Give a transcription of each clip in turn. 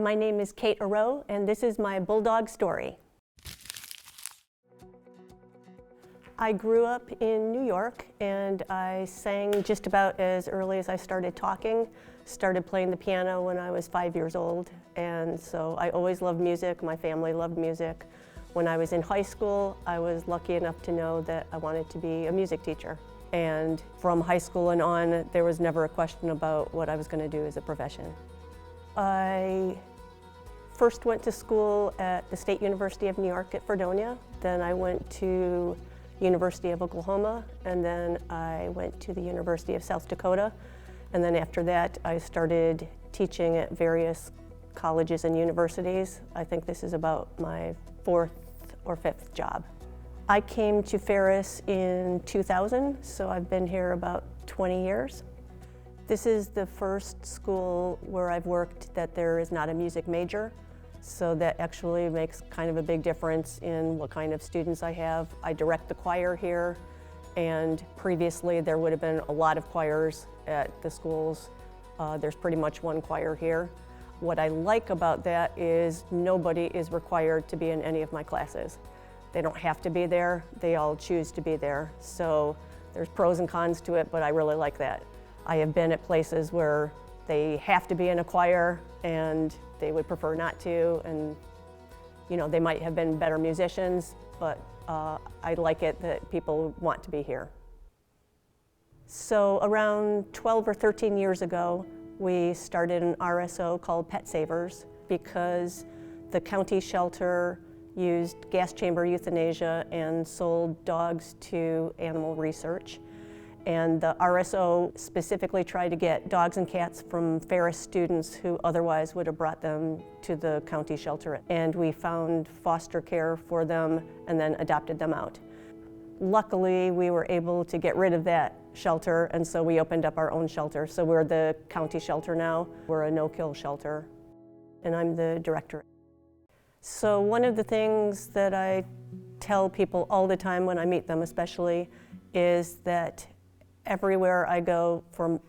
My name is Kate Arroe, and this is my Bulldog story. I grew up in New York, and I sang just about as early as I started talking. Started playing the piano when I was 5 years old, and so I always loved music. My family loved music. When I was in high school, I was lucky enough to know that I wanted to be a music teacher. And from high school and on, there was never a question about what I was going to do as a profession. I first went to school at the State University of New York at Fredonia. Then I went to University of Oklahoma, and then I went to the University of South Dakota. And then after that, I started teaching at various colleges and universities. I think this is about my fourth or fifth job. I came to Ferris in 2000, so I've been here about 20 years. This is the first school where I've worked that there is not a music major, so that actually makes kind of a big difference in what kind of students I have. I direct the choir here, and previously there would have been a lot of choirs at the schools. There's pretty much one choir here. What I like about that is nobody is required to be in any of my classes. They don't have to be there, they all choose to be there. So there's pros and cons to it, but I really like that. I have been at places where they have to be in a choir and they would prefer not to, and they might have been better musicians, but I like it that people want to be here. So around 12 or 13 years ago, we started an RSO called Pet Savers because the county shelter used gas chamber euthanasia and sold dogs to animal research. And the RSO specifically tried to get dogs and cats from Ferris students who otherwise would have brought them to the county shelter. And we found foster care for them and then adopted them out. Luckily, we were able to get rid of that shelter, and so we opened up our own shelter. So we're the county shelter now. We're a no-kill shelter, and I'm the director. So one of the things that I tell people all the time when I meet them especially is that everywhere I go, from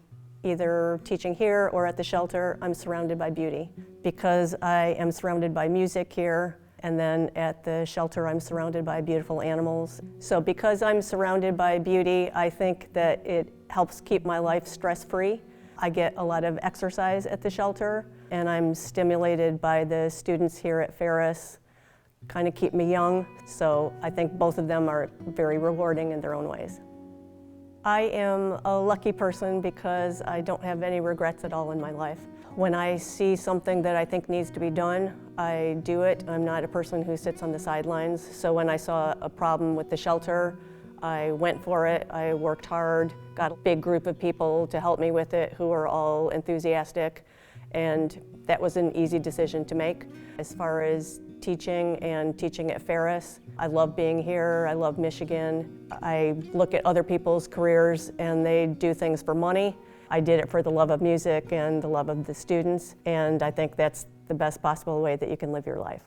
either teaching here or at the shelter, I'm surrounded by beauty. Because I am surrounded by music here, and then at the shelter I'm surrounded by beautiful animals. So because I'm surrounded by beauty, I think that it helps keep my life stress-free. I get a lot of exercise at the shelter, and I'm stimulated by the students here at Ferris, kind of keep me young. So I think both of them are very rewarding in their own ways. I am a lucky person because I don't have any regrets at all in my life. When I see something that I think needs to be done, I do it. I'm not a person who sits on the sidelines. So when I saw a problem with the shelter, I went for it. I worked hard, got a big group of people to help me with it who are all enthusiastic, and that was an easy decision to make. As far as teaching and teaching at Ferris, I love being here, I love Michigan. I look at other people's careers and they do things for money. I did it for the love of music and the love of the students, and I think that's the best possible way that you can live your life.